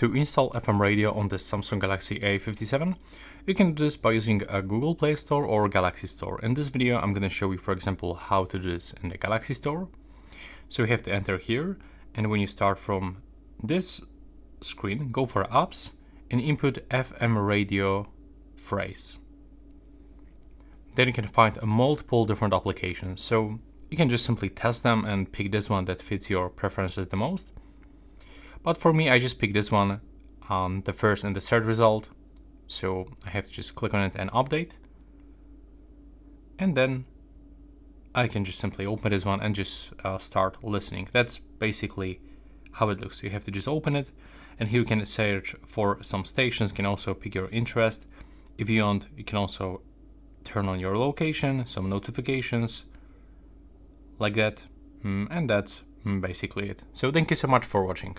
To install FM radio on the Samsung Galaxy A57, you can do this by using a Google Play Store or Galaxy Store. In this video, I'm going to show you, for example, how to do this in the Galaxy Store. So you have to enter here, and when you start from this screen, go for apps and input FM radio phrase. Then you can find multiple different applications. So you can just simply test them and pick this one that fits your preferences the most. But for me, I just picked this one on the first and the third result. So I have to just click on it and update. And then I can just simply open this one and just start listening. That's basically how it looks. You have to just open it, and here you can search for some stations. You can also pick your interest. If you want, you can also turn on your location, some notifications, like that. And that's basically it. So thank you so much for watching.